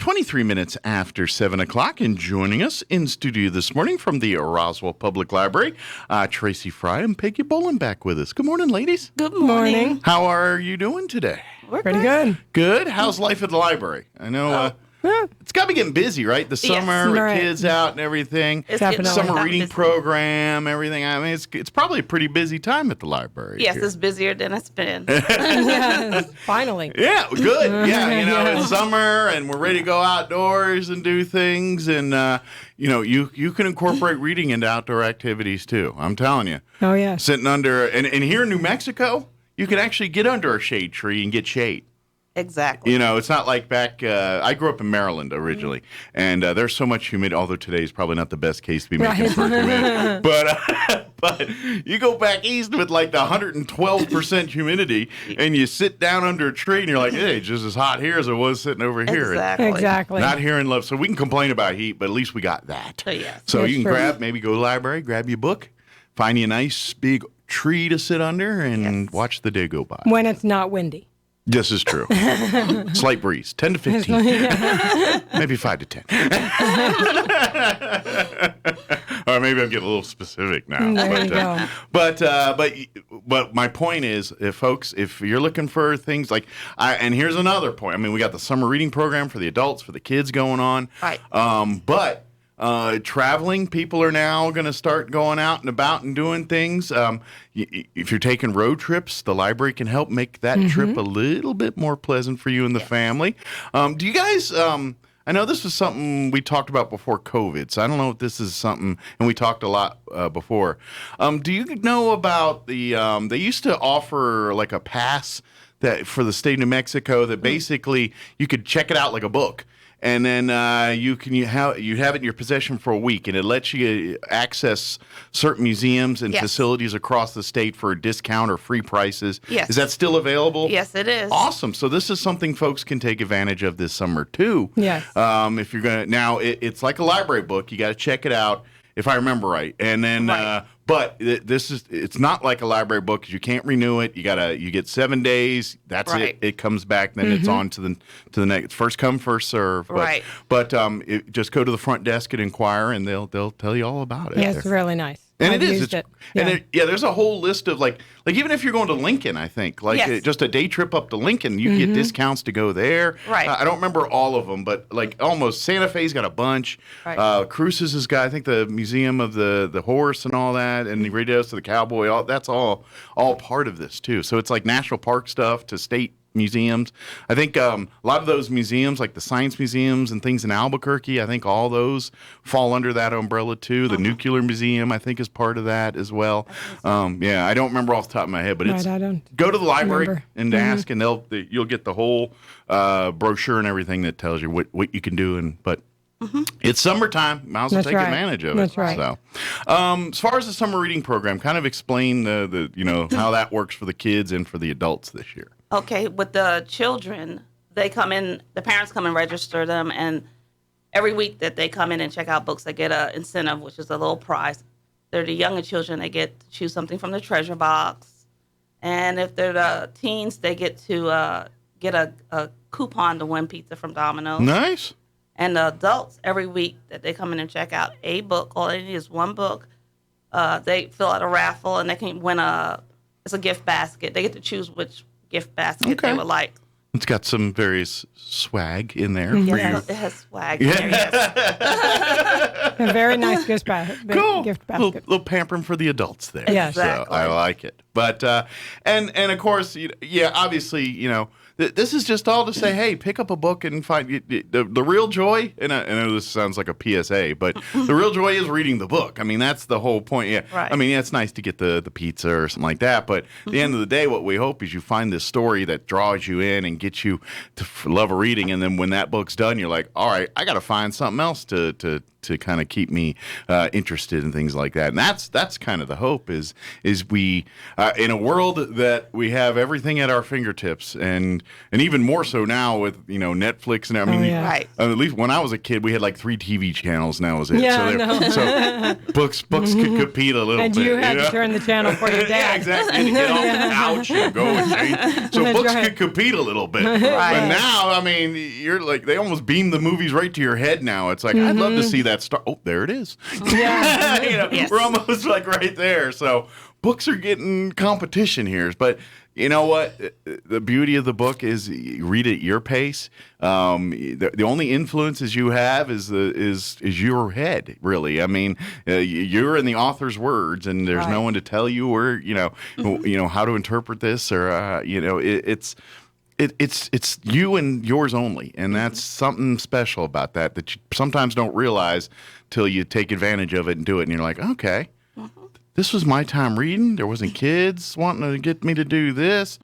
23 minutes after 7 o'clock, and joining us in studio this morning from the Roswell Public Library, Tracy, Frie, and Peggy Bohlin back with us. Good morning, ladies. Good morning. How are you doing today? We're pretty good. Good? How's life at the library? I know it's got to be getting busy, right? The summer with kids out and everything. It's definitely summer reading program, everything. I mean, it's probably a pretty busy time at the library. Yes, here. it's busier than it's been. Yes, finally. Yeah, good. Yeah, it's summer and we're ready to go outdoors and do things. And, you can incorporate reading into outdoor activities too. I'm telling you. Oh, yeah. Sitting under, and here in New Mexico, you can actually get under a shade tree and get shade. Exactly. It's not like back, I grew up in Maryland originally, and there's so much humidity, although today is probably not the best case to be making for humidity. But you go back east with like the 112% humidity, and you sit down under a tree, and you're like, hey, it's just as hot here as it was sitting over here. Exactly. Not here in love. So we can complain about heat, but at least we got that. Yes. So That's you can true. maybe go to the library, grab you a book, find you a nice big tree to sit under, and watch the day go by. When it's not windy. This is true. Slight breeze, 10 to 15. Maybe 5 to 10. Or maybe I'm getting a little specific now. There you go. But my point is, if you're looking for things like, and here's another point. I mean, we got the summer reading program for the adults, for the kids going on. Right. But traveling, people are now going to start going out and about and doing things. If you're taking road trips, the library can help make that trip a little bit more pleasant for you and the family. Do you guys, I know this was something we talked about before COVID, so I don't know if this is something, and we talked a lot before. Do you know about they used to offer like a pass that for the state of New Mexico that basically you could check it out like a book. And then you have it in your possession for a week, and it lets you access certain museums and facilities across the state for a discount or free prices. Yes. Is that still available? Yes, it is. Awesome. So this is something folks can take advantage of this summer too. Yes. If you're gonna it's like a library book. You got to check it out, if I remember right. And then, but it's not like a library book because you can't renew it. You get 7 days. That's it. It comes back. Then it's on to the next. First come, first serve. But just go to the front desk and inquire, and they'll tell you all about it. Yeah, it's really nice. And I've it is. used it. And there's a whole list of like even if you're going to Lincoln, I think just a day trip up to Lincoln, you get discounts to go there. Right. I don't remember all of them, but like almost Santa Fe's got a bunch. Right. Cruces has got, I think, the Museum of the Horse and all that, and the radios to the Cowboy. That's all part of this too. So it's like national park stuff to state museums. I think a lot of those museums, like the science museums and things in Albuquerque, I think all those fall under that umbrella too. The Nuclear Museum, I think, is part of that as well. I don't remember off the top of my head, but it's go to the library and ask, and you'll get the whole brochure and everything that tells you what you can do. But it's summertime. Might as well take advantage of it. That's right. So, as far as the summer reading program, kind of explain the how that works for the kids and for the adults this year. Okay, with the children, they come in, the parents come and register them, and every week that they come in and check out books, they get an incentive, which is a little prize. They're the younger children, they get to choose something from the treasure box. And if they're the teens, they get to get a coupon to win pizza from Domino's. Nice. And the adults, every week that they come in and check out a book, all they need is one book. They fill out a raffle, and they can win it's a gift basket. They get to choose which gift basket they would like. It's got some various swag in there. It has swag in there, yes. A very nice gift basket. Cool. Gift basket. Little pampering for the adults there. Yes. Exactly. So I like it. But, and of course, obviously, this is just all to say, hey, pick up a book and find the real joy. And I know this sounds like a PSA, but the real joy is reading the book. I mean, that's the whole point. Yeah. Right. I mean, it's nice to get the pizza or something like that. But at the end of the day, what we hope is you find this story that draws you in and gets you to love reading. And then when that book's done, you're like, all right, I got to find something else to to kind of keep me interested in things like that. And that's kind of the hope is we in a world that we have everything at our fingertips, and even more so now with Netflix, and I mean, Right. at least when I was a kid, we had like 3 TV channels. Now was it? Yeah, so, I know. so books could compete a little And bit. you had to know? turn the channel for your dad. Yeah, exactly. You had to get off the couch and go and change. So That's books right. could compete a little bit. Right. But now, I mean, you're like, they almost beam the movies right to your head now. It's like, I'd love to see that star. Oh, there it is. Yeah. Yes. We're almost like right there. So books are getting competition here. But you know what? The beauty of the book is you read it at your pace. The only influences you have is your head, really. I mean, you're in the author's words, and there's no Right. one to tell you or how to interpret this, or it's you and yours only, and that's something special about that you sometimes don't realize till you take advantage of it and do it, and you're like, okay. This was my time reading. There wasn't kids wanting to get me to do this.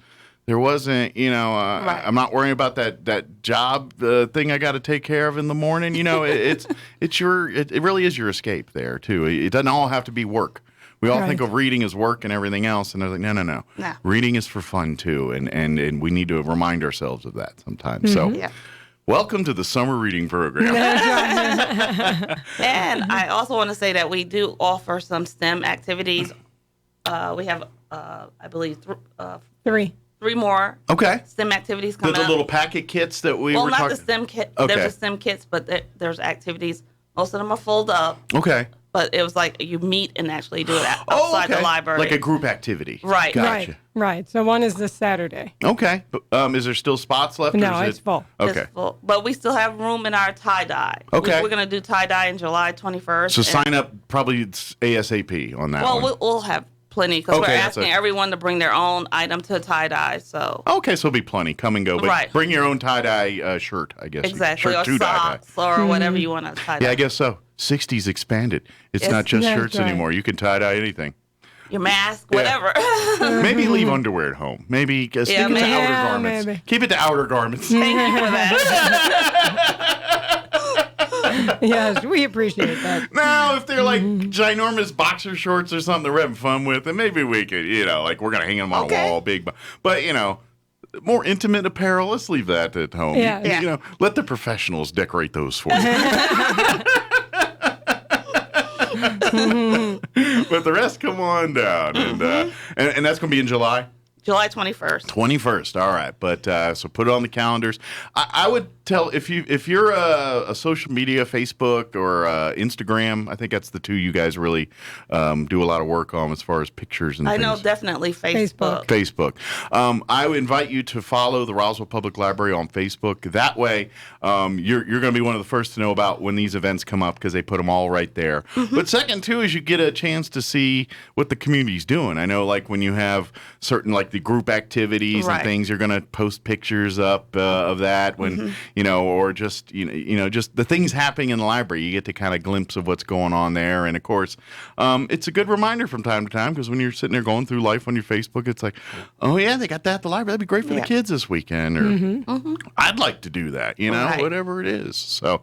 There wasn't, Right. I'm not worrying about that job thing I got to take care of in the morning. It really is your escape there too. It doesn't all have to be work. We all think Right. of reading as work and everything else, and they're like, no. No. Reading is for fun too, and we need to remind ourselves of that sometimes. So, Yeah. welcome to the summer reading program. And I also want to say that we do offer some STEM activities. We have, I believe, 3. 3 more Okay. STEM activities The coming up. little packet kits that we Well, were not talking. the STEM kit. Okay. There's the STEM kits, but there's activities. Most of them are fold up, Okay. but it was like you meet and actually do it outside Oh, okay. the library. Like a group activity. Right. Gotcha. Right. So one is this Saturday. Okay. But, is there still spots left? or No, is it's full. Okay. It's full. But we still have room in our tie-dye. Okay. We're going to do tie-dye in July 21st. So and- sign up probably it's ASAP on that Well, one. we'll have plenty because Okay, we're that's asking a- everyone to bring their own item to tie-dye. So Okay, so there'll be plenty. Come and go. But Right. bring your own tie-dye shirt, I guess. exactly, Shirt or to tie-dye. socks or whatever you want to tie-dye. Yeah, I guess so. 60s expanded. It's Yes. not just That's shirts right. anymore. You can tie-dye anything. Your mask, Yeah. whatever. Maybe leave underwear at home. Maybe stick it to maybe. outer Yeah, garments. maybe. Keep it to outer garments. Thank you for that. Yes, we appreciate that. Now, if they're like ginormous boxer shorts or something that we're having fun with, then maybe we could, like we're going to hang them on Okay. a wall big. But more intimate apparel, let's leave that at home. Yeah. Yeah. Let the professionals decorate those for you. But the rest, come on down. And that's going to be in July? July 21st. 21st. All right. But so put it on the calendars. I would tell if you're a social media, Facebook or Instagram, I think that's the two you guys really do a lot of work on as far as pictures and I things. know definitely Facebook. Facebook. Facebook. I would invite you to follow the Roswell Public Library on Facebook. That way, you're going to be one of the first to know about when these events come up because they put them all right there. But second, too, is you get a chance to see what the community's doing. I know, like when you have certain like the group activities and Right. things, you're going to post pictures up of that when or just just the things happening in the library. You get to kind of glimpse of what's going on there, and of course, it's a good reminder from time to time because when you're sitting there going through life on your Facebook, it's like, oh yeah, they got that at the library. That'd be great for the Yeah. kids this weekend, or I'd like to do that. Right. Whatever it is. So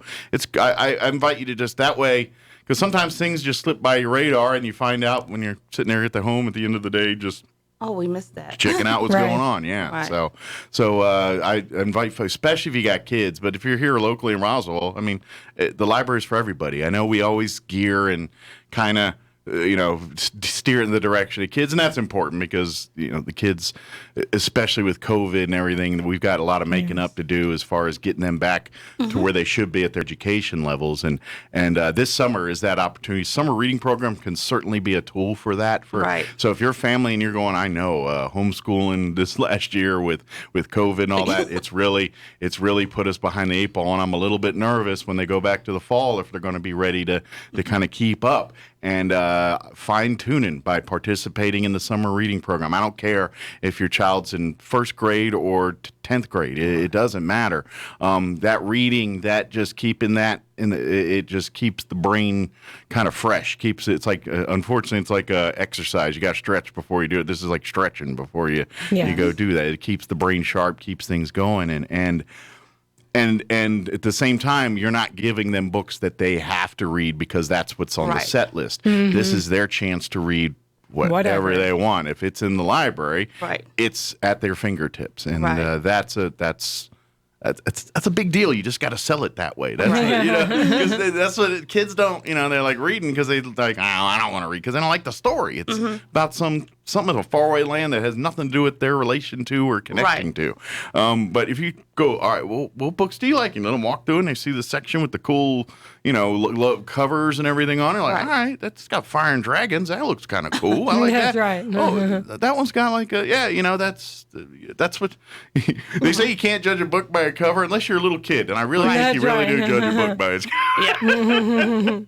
I invite you to just that way. Because sometimes things just slip by your radar, and you find out when you're sitting there at the home at the end of the day, just Oh, we missed that. checking out what's Right. going on. Yeah. Right. So I invite folks, especially if you got kids, but if you're here locally in Roswell, I mean, the library's for everybody. I know we always gear and kind of, steer it in the direction of kids, and that's important because, the kids, especially with COVID and everything, we've got a lot of making up to do as far as getting them back to where they should be at their education levels. And this summer is that opportunity. Summer reading program can certainly be a tool for that. Right. So if you're a family and you're going, I know, homeschooling this last year with COVID and all that, it's really put us behind the 8 ball, and I'm a little bit nervous when they go back to the fall if they're going to be ready to kind of keep up. And fine-tuning by participating in the summer reading program. I don't care if your child's in first grade or 10th grade. It doesn't matter. That reading, that just keeping that it just keeps the brain kind of fresh. It's like, unfortunately, it's like exercise. You got to stretch before you do it. This is like stretching before you Yes. go do that. It keeps the brain sharp, keeps things going, and And at the same time, you're not giving them books that they have to read because that's what's on the Right. set list. This is their chance to read whatever Whatever. they want. If it's in the library, Right. it's at their fingertips, and Right. that's a big deal. You just got to sell it that way. That's because that's what kids don't. They're like reading because they like, oh, I don't want to read because they don't like the story. It's about something in a faraway land that has nothing to do with their relation to or connecting to. But if you go, all right, well, what books do you like? Let them walk through and they see the section with the cool, covers and everything on it. Like, Right. all right, that's got fire and dragons. That looks kind of cool. I like That's that. right. Oh, that one's got like a that's what they say. You can't judge a book by a cover unless you're a little kid, and I really think you That's really right. do judge a book by its Yeah.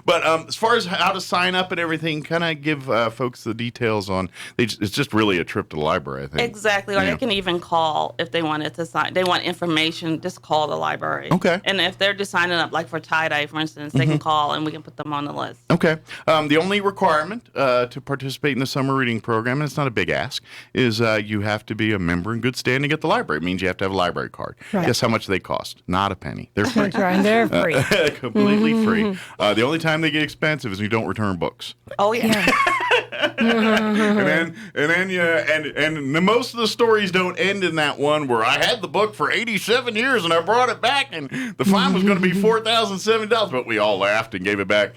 But as far as how to sign up and everything, kind of give folks the details on. It's just really a trip to the library, I think. Exactly. Or Yeah. they can even call if they wanted to sign. They want information, just call the library. Okay. And if they're just signing up, like for tie-dye, for instance, they can call and we can put them on the list. Okay. The only requirement to participate in the summer reading program, and it's not a big ask, is you have to be a member in good standing at the library. It means you have to have a library card. Right. Guess how much they cost? Not a penny. They're free. That's right. They're free. Completely free. The only time they get expensive is when you don't return books. Oh, yeah. And then most of the stories don't end in that one where I had the book for 87 years and I brought it back and the fine was going to be $4,070, but we all laughed and gave it back.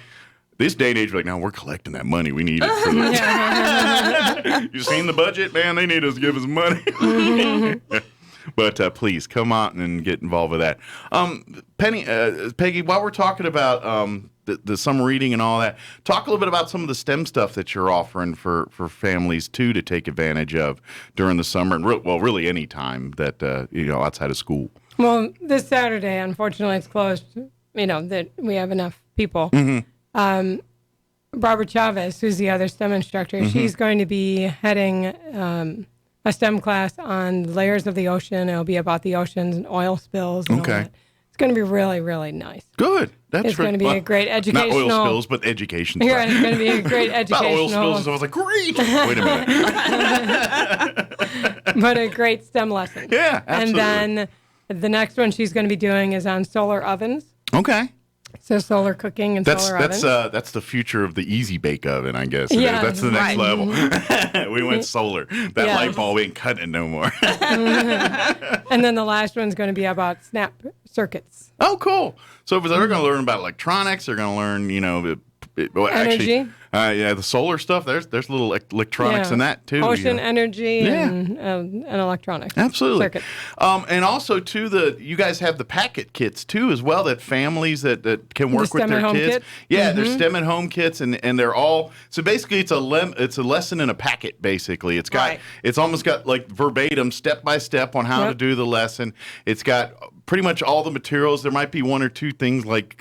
This day and age, we're like, no, we're collecting that money. We need it for this. You seen the budget, man? They need us to give us money. But please come out and get involved with that. Peggy, while we're talking about the summer reading and all that, talk a little bit about some of the STEM stuff that you're offering for families too to take advantage of during the summer and really any time that outside of school. Well, this Saturday, unfortunately, it's closed. That we have enough people. Barbara Chavez, who's the other STEM instructor, she's going to be heading a STEM class on layers of the ocean. It'll be about the oceans and oil spills. And all that. It's going to be really, really nice. Good. That's It's going to be a great educational. Not oil spills, but education. Yeah, it's going to be a great About educational. oil spills, so I was like, great. Wait a minute. But a great STEM lesson. Yeah, absolutely. And then the next one she's going to be doing is on solar ovens. Okay. So solar cooking and solar ovens. That's the future of the easy bake oven, I guess. Yeah, That's the next right. level. We went solar. That Yeah. light bulb ain't cutting no more. And then the last one's going to be about snap circuits. Oh, cool. So they're going to learn about electronics. They're going to learn, Energy. The solar stuff. There's little electronics Yeah. in that too. Ocean energy Yeah. and electronics. Absolutely. Circuits. And also too, you guys have the packet kits too as well that families that can work with STEM their at home kids. kits? Yeah, they're STEM at home kits and they're all so basically it's a lesson in a packet basically. Right. It's almost got like verbatim step by step on how to do the lesson. It's got pretty much all the materials. There might be one or two things like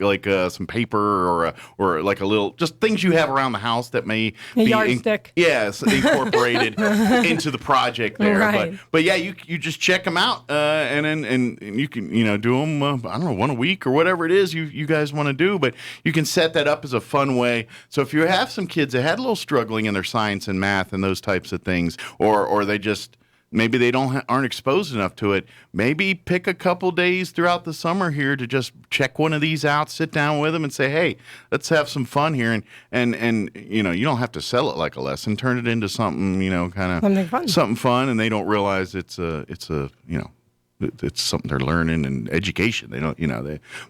some paper or like a little just things you have around the house that may A be yardstick. Yes, incorporated into the project there. Right. But yeah, you just check them out, and you can do them. I don't know, one a week or whatever it is you guys want to do. But you can set that up as a fun way. So if you have some kids that had a little struggling in their science and math and those types of things, or they just maybe they aren't exposed enough to it. Maybe pick a couple days throughout the summer here to just check one of these out, sit down with them and say, hey, let's have some fun here. And you don't have to sell it like a lesson. Turn it into something, something fun. And they don't realize it's something they're learning and education. They don't,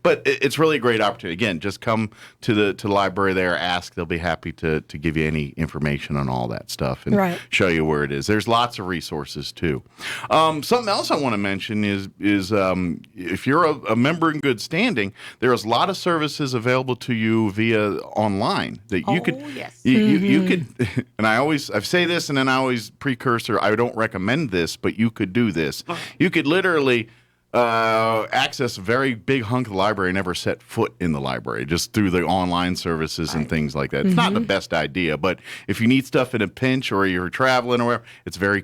but it's really a great opportunity. Again, just come to the library there, ask. They'll be happy to give you any information on all that stuff and show you where it is. There's lots of resources too. Something else I want to mention is if you're a member in good standing, there's a lot of services available to you via online that you could, yes. you could, and I say this and then I always precursor, I don't recommend this, but you could do this. You could literally access a very big hunk of the library and never set foot in the library just through the online services and things like that. It's not the best idea, but if you need stuff in a pinch or you're traveling or whatever, it's very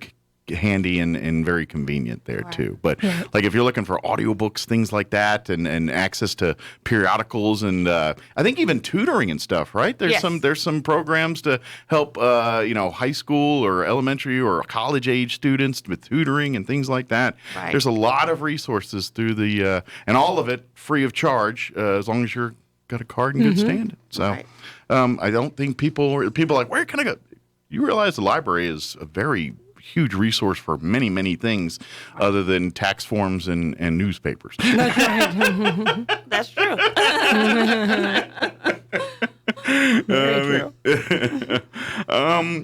handy and very convenient there too. But like if you're looking for audiobooks, things like that, and access to periodicals, and I think even tutoring and stuff, right? There's some programs to help high school or elementary or college age students with tutoring and things like that. Right. There's a lot of resources through the and all of it free of charge as long as you're got a card in good standing. So I don't think people are like, where can I go? You realize the library is a very huge resource for many, many things other than tax forms and newspapers. That's right. That's true. Very true.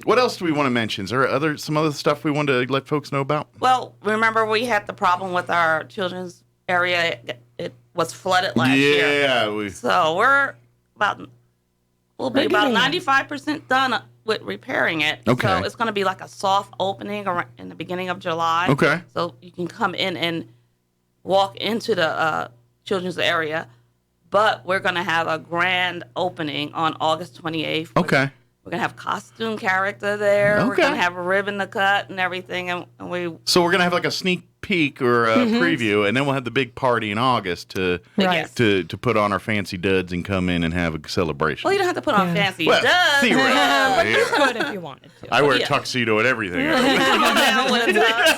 What else do we want to mention? Is there some other stuff we want to let folks know about? Well, remember we had the problem with our children's area. It was flooded last year. Yeah. So we'll be about 95% done with repairing it. Okay. So it's going to be like a soft opening in the beginning of July. Okay. So you can come in and walk into the children's area. But we're going to have a grand opening on August 28th. Okay. We're going to have costume character there. Okay. We're going to have a ribbon to cut and everything. So we're going to have like a sneak peek or a preview, and then we'll have the big party in August to put on our fancy duds and come in and have a celebration. Well, you don't have to put on fancy Well, duds. theoretically, You could if you wanted to. I wear a tuxedo and everything. Come on down with a tux.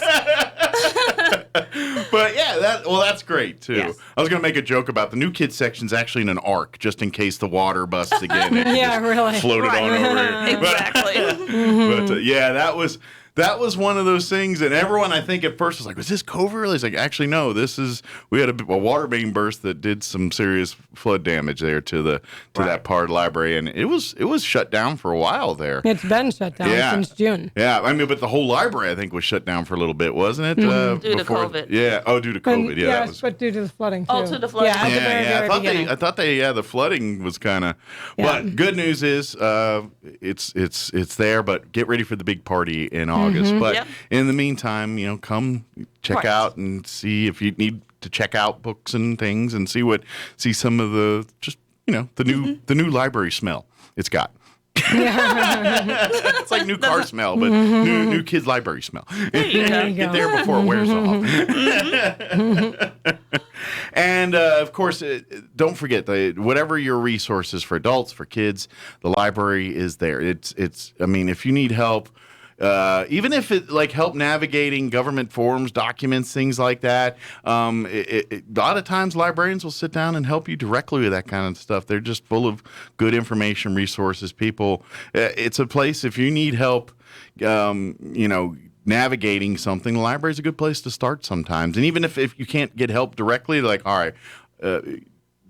But yeah, that's great too. Yes. I was going to make a joke about the new kids section's actually in an ark, just in case the water busts again. It can Yeah, just really. float it on over here. Exactly. But yeah, that was one of those things, and everyone I think at first was like, "Was this COVID?" It's like, actually, no. We had a water main burst that did some serious flood damage there to that part of the library, and it was shut down for a while there. It's been shut down since June. Yeah, I mean, but the whole library I think was shut down for a little bit, wasn't it? Due to COVID. Yeah. Oh, due to COVID. Yes, but due to the flooding too. Oh, to the flooding. Yeah, at the very beginning. I thought the flooding was kind of. Yeah. But good news is, it's there. But get ready for the big party in August. But Yep. in the meantime, come check out and see if you need to check out books and things and see some of the the new library smell it's got. It's like new car smell, but new kids library smell. There you go. Get there before it wears off. And of course, don't forget whatever your resources for adults, for kids, the library is there. It's. I mean, if you need help. Even if it help navigating government forms, documents, things like that, a lot of times librarians will sit down and help you directly with that kind of stuff. They're just full of good information, resources, people. It's a place if you need help, navigating something, the library is a good place to start sometimes. And even if you can't get help directly, all right,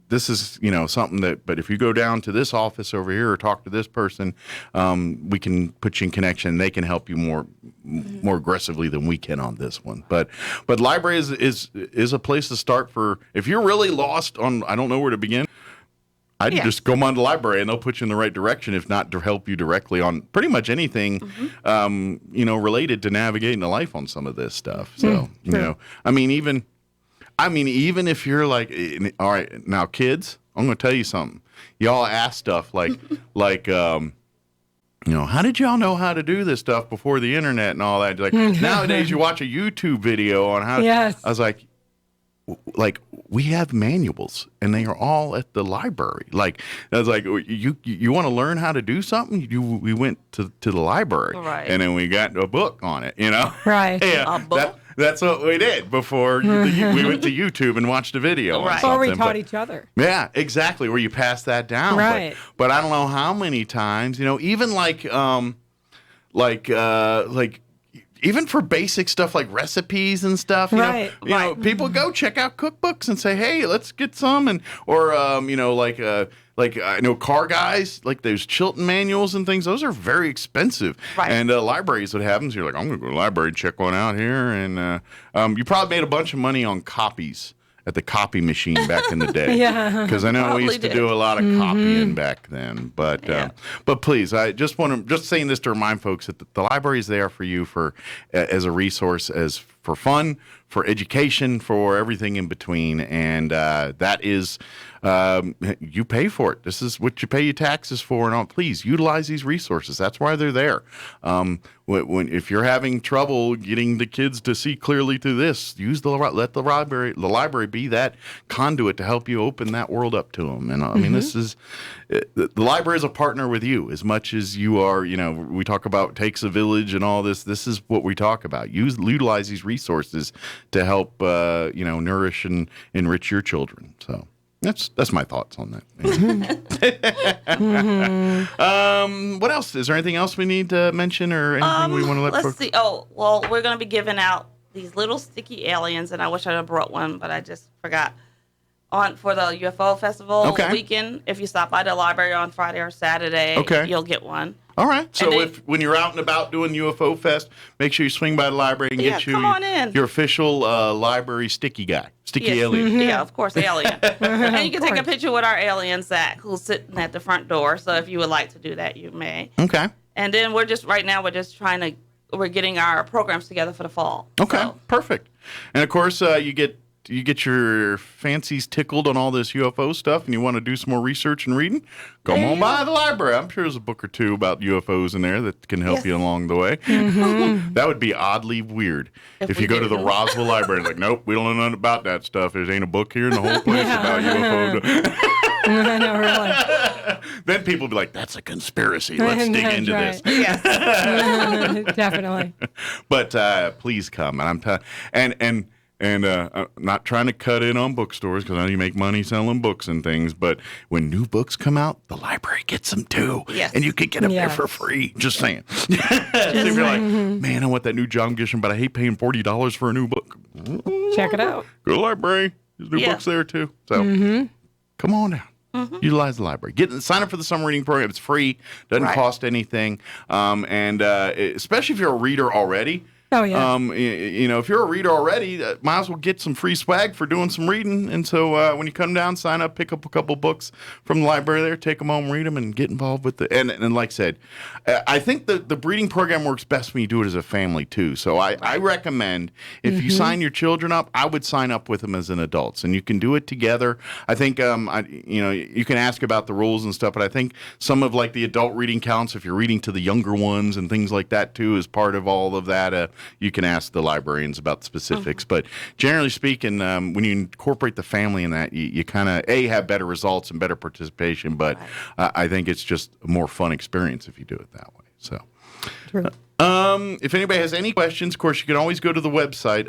this is, something but if you go down to this office over here or talk to this person, we can put you in connection. They can help you more aggressively than we can on this one. But library is a place to start for, if you're really lost on, I don't know where to begin, I'd just go on to the library and they'll put you in the right direction, if not to help you directly on pretty much anything, related to navigating the life on some of this stuff. So, even if you're all right, now kids, I'm going to tell you something. Y'all ask stuff how did y'all know how to do this stuff before the internet and all that? Nowadays you watch a YouTube video on how. Yes. I was like, we have manuals and they are all at the library. I was like, you want to learn how to do something? We went to the library, right. And then we got a book on it. Right. Yeah, a book. That's what we did before we went to YouTube and watched a video. Right. Or we taught each other. Yeah, exactly. Where you pass that down. Right. But I don't know how many times. Even even for basic stuff like recipes and stuff, people go check out cookbooks and say, "Hey, let's get some," or I know car guys, like those Chilton manuals and things. Those are very expensive, right. And libraries, what happens? You're like, I'm going to go to the library and check one out here, and you probably made a bunch of money on copies at the copy machine back in the day. Yeah. Because I know Probably we used to did. do a lot of copying back then. But please, I just saying this to remind folks that the library is there for you as a resource, as for fun, for education, for everything in between. And that is, you pay for it. This is what you pay your taxes for. And all. Please utilize these resources. That's why they're there. If you're having trouble getting the kids to see clearly through this, let the library be that conduit to help you open that world up to them. And I mean, this is the library is a partner with you as much as you are. We talk about takes a village and all this. This is what we talk about. Utilize these resources to help nourish and enrich your children. So. That's my thoughts on that. What else? Is there anything else we need to mention or anything we want to let Let's see. Oh, well, we're going to be giving out these little sticky aliens, and I wish I had brought one, but I just forgot. For the UFO Festival weekend, if you stop by the library on Friday or Saturday, you'll get one. All right. So when you're out and about doing UFO Fest, make sure you swing by the library and get your official library sticky alien. Yeah, of course, alien. And you can take a picture with our alien Zach, who's sitting at the front door. So if you would like to do that, you may. Okay. And then we're getting our programs together for the fall. Okay, so. Perfect. And of course, you get your fancies tickled on all this UFO stuff and you want to do some more research and reading, come on by the library. I'm sure there's a book or two about UFOs in there that can help you along the way. That would be oddly weird if you go to the Roswell library and nope, we don't know nothing about that stuff. There ain't a book here in the whole place about UFO. I know, really. Then people will be like, that's a conspiracy. Let's dig into this. Yes. Definitely. But please come. And I'm not trying to cut in on bookstores because I know you make money selling books and things, but when new books come out, the library gets them too. Yes. And you can get them there for free. Just saying. So if you're like, man, I want that new John Grisham, but I hate paying $40 for a new book. Check it out. Go to the library. There's new books there too. So come on down. Utilize the library. Sign up for the summer reading program. It's free. Doesn't cost anything. And especially if you're a reader already. Oh, yeah. If you're a reader already, might as well get some free swag for doing some reading. And so when you come down, sign up, pick up a couple books from the library there, take them home, read them, and get involved with and like I said, I think the breeding program works best when you do it as a family, too. So I recommend if you sign your children up, I would sign up with them as an adults. And you can do it together. I think, you can ask about the rules and stuff, but I think some of like the adult reading counts, if you're reading to the younger ones and things like that, too, is part of all of that. You can ask the librarians about the specifics. But generally speaking, when you incorporate the family in that, you kind of, have better results and better participation. But I think it's just a more fun experience if you do it that way. So, True. If anybody has any questions, of course, you can always go to the website.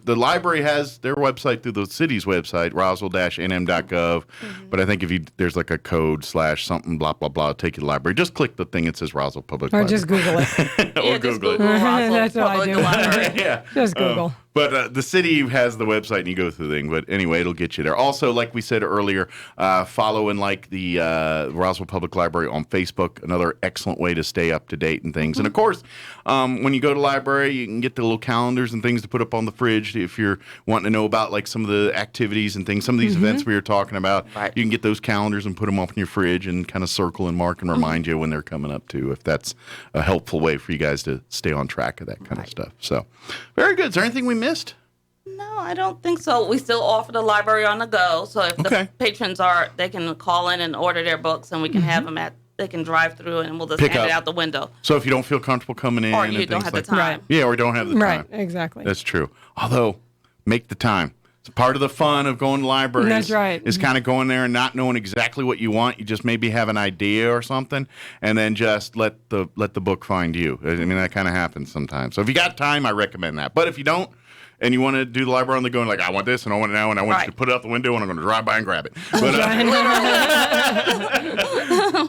The library has their website through the city's website, roswell-nm.gov. But I think there's like a code / something, blah, blah, blah, take you to the library. Just click the thing that says Roswell Public Library. Or just Google it. Or Google it. That's what I do. Yeah. Just Google. But the city has the website and you go through the thing. But anyway, it'll get you there. Also, like we said earlier, follow and like the Roswell Public Library on Facebook. Another excellent way to stay up to date and things. And of course, when you go to the library, you can get the little calendars and things to put up on the fridge if you're wanting to know about like some of the activities and things. Some of these events we were talking about, you can get those calendars and put them up in your fridge and kind of circle and mark and remind you when they're coming up too, if that's a helpful way for you guys to stay on track of that kind of stuff. So, very good. Is there anything we missed? No, I don't think so. We still offer the library on the go. So if the patrons they can call in and order their books and we can have them they can drive through and we'll just hand it out the window. So if you don't feel comfortable coming in. Or you don't have the time. Right. Yeah, or don't have the time. Right, exactly. That's true. Although, make the time. It's part of the fun of going to libraries. That's right. Is kind of going there and not knowing exactly what you want. You just maybe have an idea or something, and then just let the book find you. I mean, that kind of happens sometimes. So if you got time, I recommend that. But if you don't, and you want to do the library on the go, and like, I want this, and I want it now, and I want you to put it out the window, and I'm going to drive by and grab it. But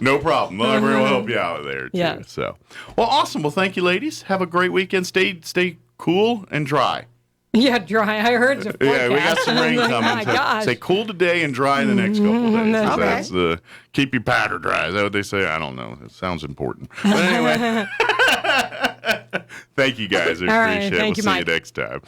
no problem. The library will help you out there, too. Yeah. So, well, awesome. Well, thank you, ladies. Have a great weekend. Stay cool and dry. Yeah, dry. I heard the forecast. Yeah, we got some rain coming. Oh, my gosh. Say cool today and dry in the next couple of days. That's That's keep your powder dry. Is that what they say? I don't know. It sounds important. But anyway, thank you guys. I appreciate it. We'll see you next time.